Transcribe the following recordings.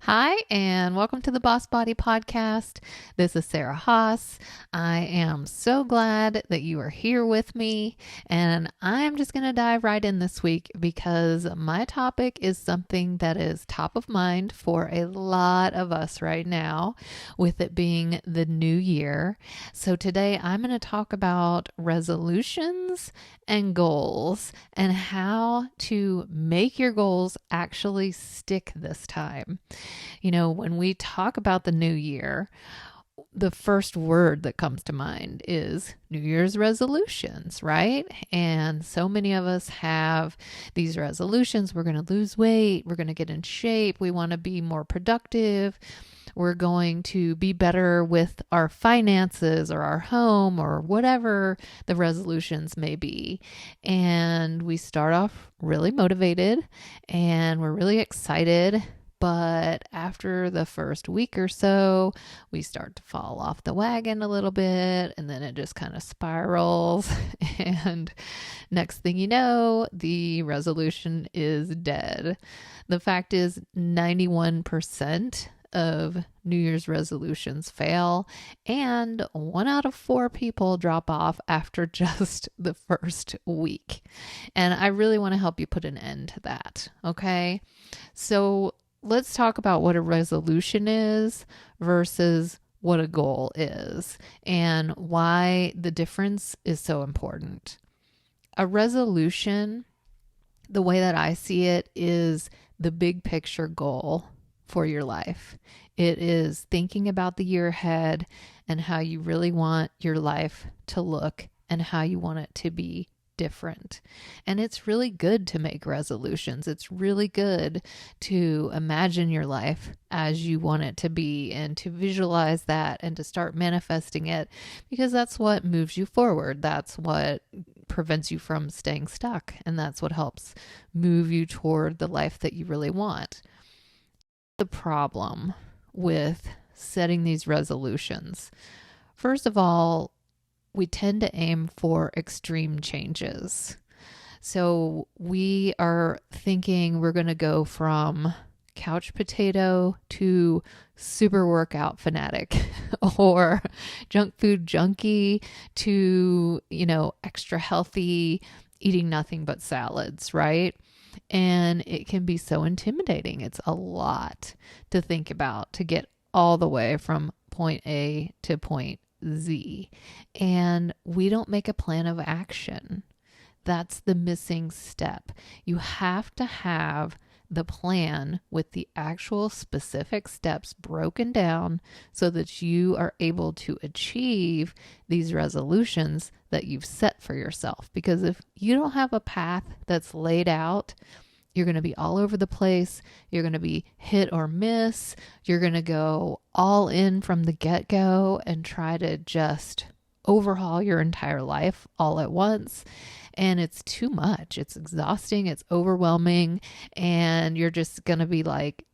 Hi, and welcome to the Boss Body Podcast. This is Sarah Haas. I am so glad that you are here with me, and I'm just going to dive right in this week because my topic is something that is top of mind for a lot of us right now, with it being the new year. So today I'm going to talk about resolutions and goals and how to make your goals actually stick this time. You know, when we talk about the new year, the first word that comes to mind is New Year's resolutions, right? And so many of us have these resolutions. We're going to lose weight. We're going to get in shape. We want to be more productive. We're going to be better with our finances or our home or whatever the resolutions may be. And we start off really motivated and we're really excited. But after the first week or so, we start to fall off the wagon a little bit, and then it just kind of spirals. And next thing you know, the resolution is dead. The fact is, 91% of New Year's resolutions fail, and 1 out of 4 people drop off after just the first week. And I really want to help you put an end to that, okay? So let's talk about what a resolution is versus what a goal is and why the difference is so important. A resolution, the way that I see it, is the big picture goal for your life. It is thinking about the year ahead and how you really want your life to look and how you want it to be different. And it's really good to make resolutions. It's really good to imagine your life as you want it to be and to visualize that and to start manifesting it, because that's what moves you forward. That's what prevents you from staying stuck. And that's what helps move you toward the life that you really want. The problem with setting these resolutions, first of all, we tend to aim for extreme changes. So we are thinking we're going to go from couch potato to super workout fanatic or junk food junkie to, extra healthy, eating nothing but salads, right? And it can be so intimidating. It's a lot to think about to get all the way from point A to point Z. And we don't make a plan of action. That's the missing step. You have to have the plan with the actual specific steps broken down so that you are able to achieve these resolutions that you've set for yourself. Because if you don't have a path that's laid out, you're going to be all over the place. You're going to be hit or miss. You're going to go all in from the get-go and try to just overhaul your entire life all at once. And it's too much. It's exhausting. It's overwhelming. And you're just going to be like,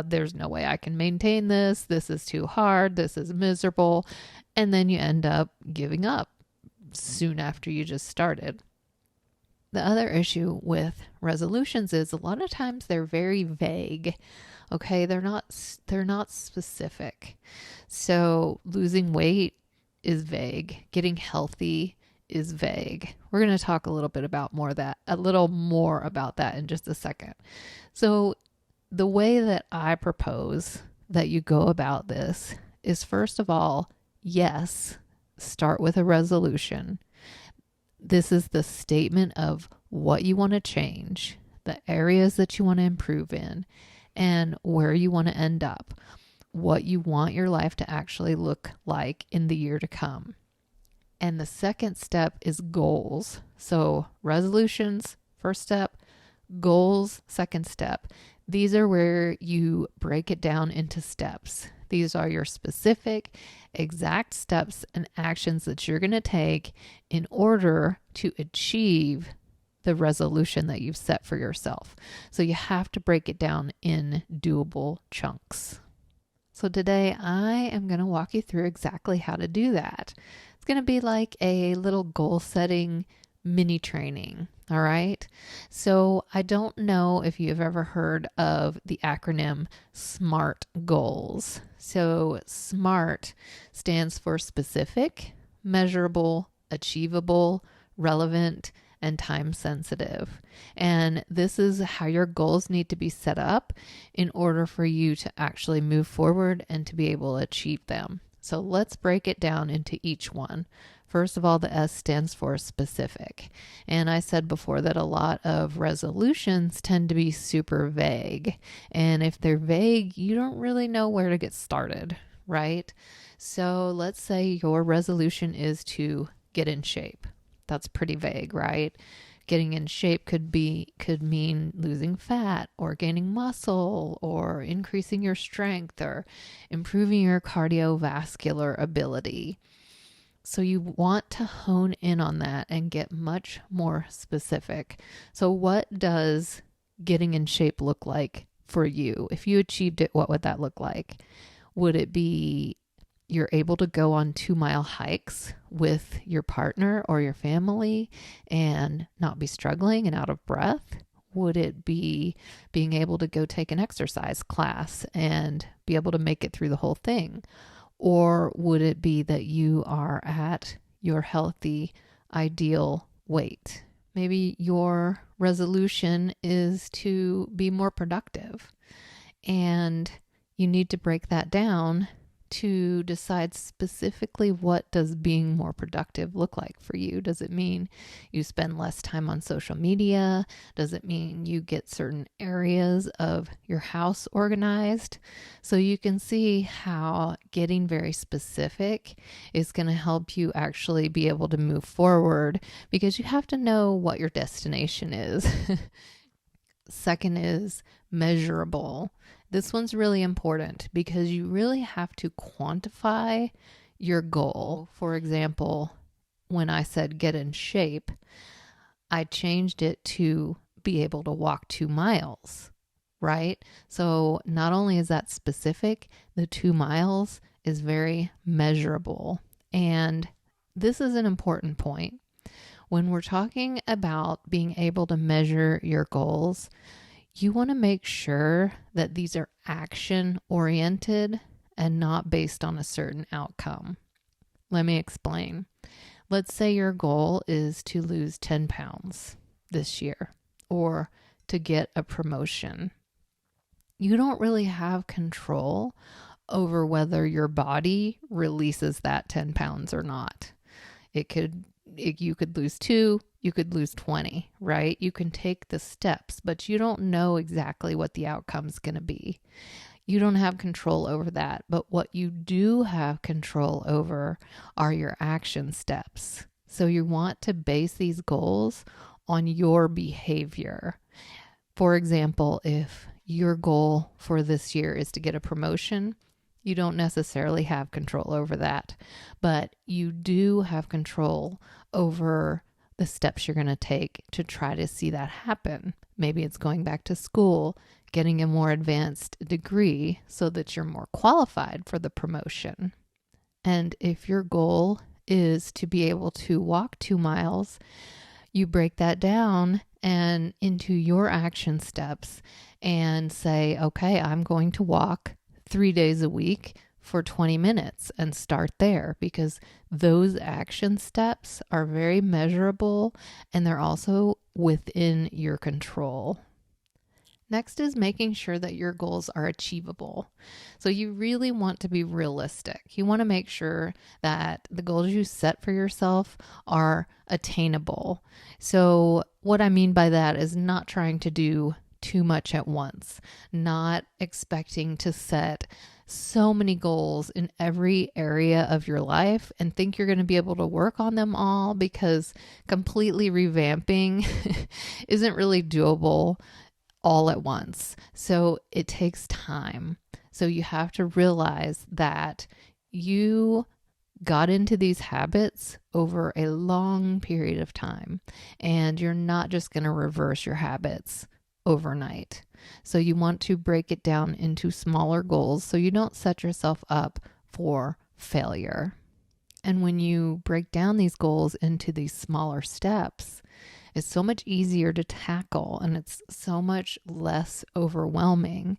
there's no way I can maintain this. This is too hard. This is miserable. And then you end up giving up soon after you just started. The other issue with resolutions is a lot of times they're very vague. Okay, they're not specific. So losing weight is vague. Getting healthy is vague. We're going to talk a little more about that in just a second. So the way that I propose that you go about this is, first of all, yes, start with a resolution. This is the statement of what you want to change, the areas that you want to improve in, and where you want to end up, what you want your life to actually look like in the year to come. And the second step is goals. So resolutions, first step, goals, second step. These are where you break it down into steps. These are your specific, exact steps and actions that you're going to take in order to achieve the resolution that you've set for yourself. So you have to break it down in doable chunks. So today I am going to walk you through exactly how to do that. It's going to be like a little goal setting mini training. All right. So I don't know if you've ever heard of the acronym SMART goals. So SMART stands for specific, measurable, achievable, relevant, and time sensitive. And this is how your goals need to be set up in order for you to actually move forward and to be able to achieve them. So let's break it down into each one. First of all, the S stands for specific. And I said before that a lot of resolutions tend to be super vague. And if they're vague, you don't really know where to get started, right? So let's say your resolution is to get in shape. That's pretty vague, right? Getting in shape could mean losing fat or gaining muscle or increasing your strength or improving your cardiovascular ability. So you want to hone in on that and get much more specific. So what does getting in shape look like for you? If you achieved it, what would that look like? Would it be you're able to go on 2-mile hikes with your partner or your family and not be struggling and out of breath? Would it be being able to go take an exercise class and be able to make it through the whole thing? Or would it be that you are at your healthy, ideal weight? Maybe your resolution is to be more productive, and you need to break that down to decide specifically what does being more productive look like for you. Does it mean you spend less time on social media? Does it mean you get certain areas of your house organized? So you can see how getting very specific is going to help you actually be able to move forward, because you have to know what your destination is. Second is measurable. This one's really important because you really have to quantify your goal. For example, when I said get in shape, I changed it to be able to walk 2 miles, right? So not only is that specific, the 2 miles is very measurable. And this is an important point. When we're talking about being able to measure your goals, you want to make sure that these are action oriented and not based on a certain outcome. Let me explain. Let's say your goal is to lose 10 pounds this year or to get a promotion. You don't really have control over whether your body releases that 10 pounds or not. You could lose 2, you could lose 20, right? You can take the steps, but you don't know exactly what the outcome's going to be. You don't have control over that. But what you do have control over are your action steps. So you want to base these goals on your behavior. For example, if your goal for this year is to get a promotion, you don't necessarily have control over that, but you do have control over the steps you're going to take to try to see that happen. Maybe it's going back to school, getting a more advanced degree so that you're more qualified for the promotion. And if your goal is to be able to walk 2 miles, you break that down and into your action steps and say, okay, I'm going to walk 3 days a week for 20 minutes and start there, because those action steps are very measurable and they're also within your control. Next is making sure that your goals are achievable. So you really want to be realistic. You want to make sure that the goals you set for yourself are attainable. So what I mean by that is not trying to do too much at once, not expecting to set so many goals in every area of your life and think you're going to be able to work on them all, because completely revamping isn't really doable all at once. So it takes time. So you have to realize that you got into these habits over a long period of time, and you're not just going to reverse your habits overnight. So you want to break it down into smaller goals so you don't set yourself up for failure. And when you break down these goals into these smaller steps, is so much easier to tackle and it's so much less overwhelming.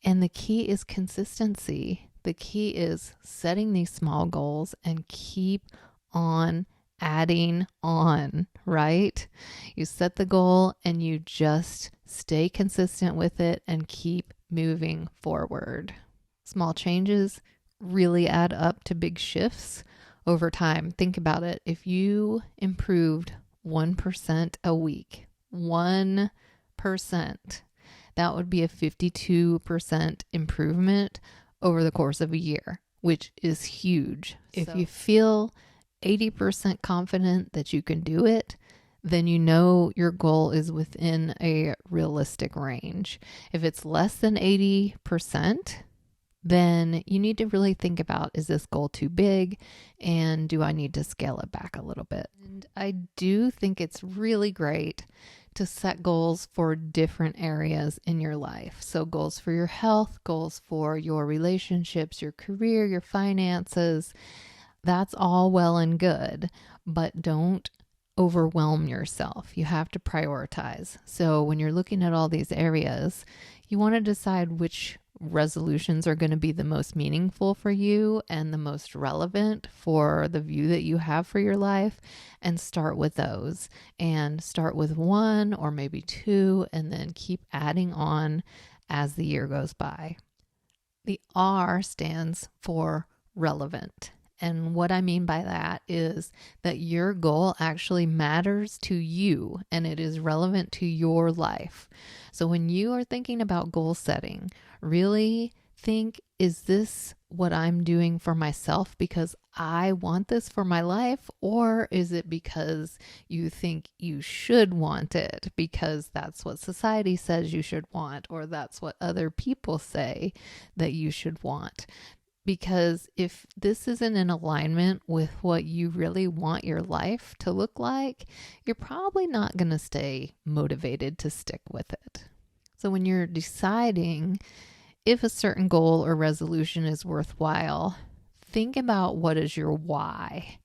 And the key is consistency. The key is setting these small goals and keep on adding on, right? You set the goal and you just stay consistent with it and keep moving forward. Small changes really add up to big shifts over time. Think about it. If you improved 1% a week, 1%, that would be a 52% improvement over the course of a year, which is huge. If you feel 80% confident that you can do it, then you know your goal is within a realistic range. If it's less than 80%, then you need to really think about, is this goal too big? And do I need to scale it back a little bit? And I do think it's really great to set goals for different areas in your life. So goals for your health, goals for your relationships, your career, your finances. That's all well and good, but don't overwhelm yourself. You have to prioritize. So when you're looking at all these areas, you want to decide which resolutions are going to be the most meaningful for you and the most relevant for the view that you have for your life, and start with those, and start with one or maybe two, and then keep adding on as the year goes by. The R stands for relevant. And what I mean by that is that your goal actually matters to you and it is relevant to your life. So when you are thinking about goal setting, really think, is this what I'm doing for myself because I want this for my life? Or is it because you think you should want it because that's what society says you should want, or that's what other people say that you should want? Because if this isn't in alignment with what you really want your life to look like, you're probably not going to stay motivated to stick with it. So when you're deciding if a certain goal or resolution is worthwhile, think about, what is your why?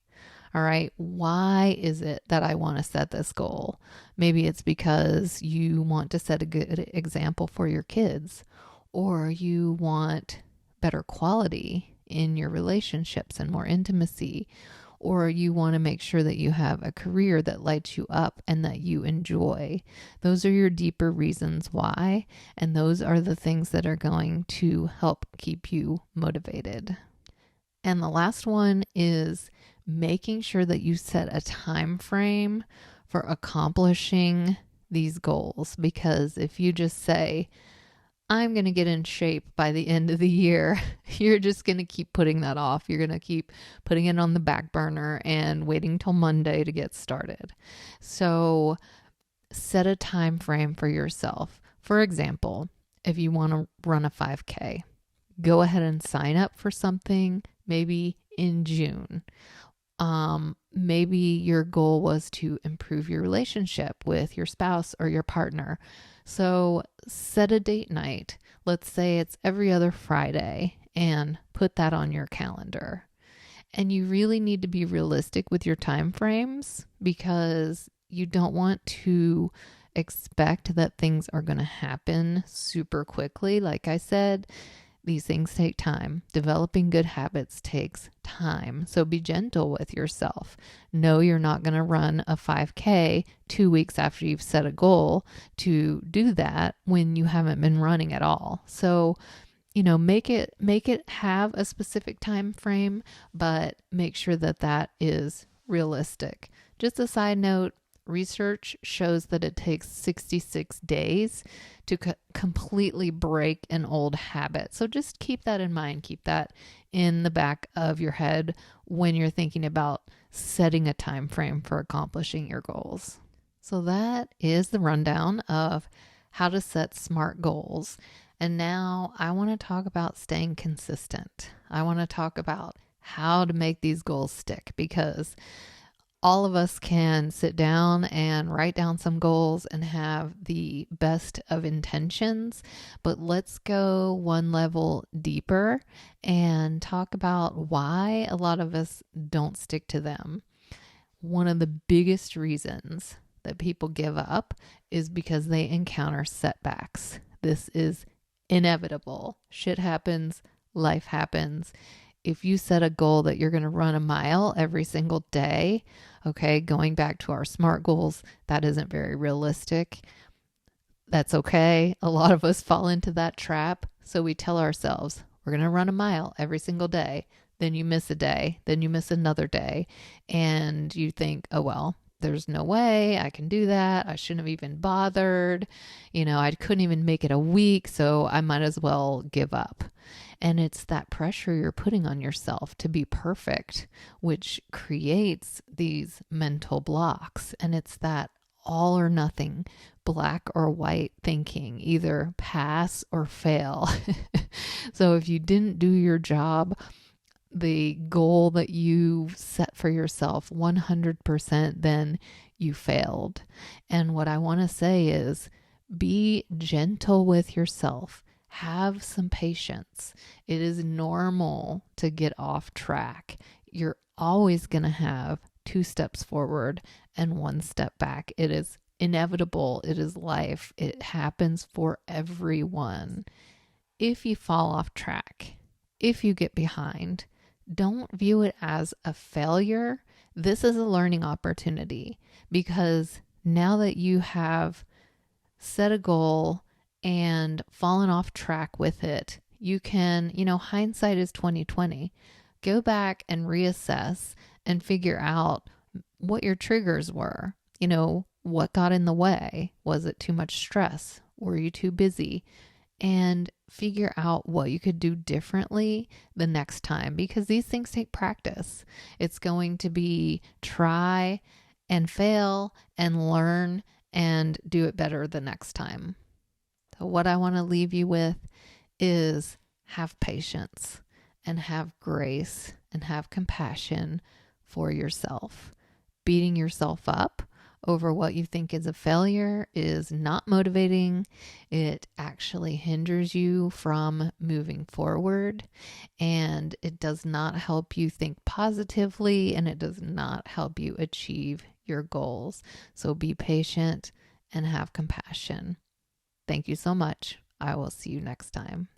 All right, why is it that I want to set this goal? Maybe it's because you want to set a good example for your kids, or you want better quality in your relationships and more intimacy, or you want to make sure that you have a career that lights you up and that you enjoy. Those are your deeper reasons why, and those are the things that are going to help keep you motivated. And the last one is making sure that you set a time frame for accomplishing these goals, because if you just say, I'm going to get in shape by the end of the year, you're just going to keep putting that off. You're going to keep putting it on the back burner and waiting till Monday to get started. So set a time frame for yourself. For example, if you want to run a 5K, go ahead and sign up for something maybe in June. Maybe your goal was to improve your relationship with your spouse or your partner. So set a date night. Let's say it's every other Friday, and put that on your calendar. And you really need to be realistic with your time frames, because you don't want to expect that things are going to happen super quickly. Like I said, these things take time. Developing good habits takes time. So be gentle with yourself. Know you're not going to run a 5K 2 weeks after you've set a goal to do that when you haven't been running at all. So, make it have a specific time frame, but make sure that that is realistic. Just a side note, research shows that it takes 66 days to completely break an old habit. So just keep that in mind. Keep that in the back of your head when you're thinking about setting a time frame for accomplishing your goals. So that is the rundown of how to set SMART goals. And now I want to talk about staying consistent. I want to talk about how to make these goals stick, because all of us can sit down and write down some goals and have the best of intentions, but let's go one level deeper and talk about why a lot of us don't stick to them. One of the biggest reasons that people give up is because they encounter setbacks. This is inevitable. Shit happens, life happens. If you set a goal that you're going to run a mile every single day, okay, going back to our S.M.A.R.T goals, that isn't very realistic. That's okay. A lot of us fall into that trap. So we tell ourselves, we're going to run a mile every single day. Then you miss a day. Then you miss another day. And you think, oh, well, there's no way I can do that. I shouldn't have even bothered. I couldn't even make it a week, so I might as well give up. And it's that pressure you're putting on yourself to be perfect, which creates these mental blocks. And it's that all or nothing, black or white thinking, either pass or fail. So if you didn't do your job, the goal that you set for yourself 100%, then you failed. And what I want to say is be gentle with yourself. Have some patience. It is normal to get off track. You're always going to have 2 steps forward and 1 step back. It is inevitable. It is life. It happens for everyone. If you fall off track, if you get behind, don't view it as a failure. This is a learning opportunity, because now that you have set a goal and fallen off track with it, you can, hindsight is 2020. Go back and reassess and figure out what your triggers were. What got in the way? Was it too much stress? Were you too busy? And figure out what you could do differently the next time, because these things take practice. It's going to be try and fail and learn and do it better the next time. So what I want to leave you with is have patience and have grace and have compassion for yourself. Beating yourself up over what you think is a failure is not motivating. It actually hinders you from moving forward, and it does not help you think positively, and it does not help you achieve your goals. So be patient and have compassion. Thank you so much. I will see you next time.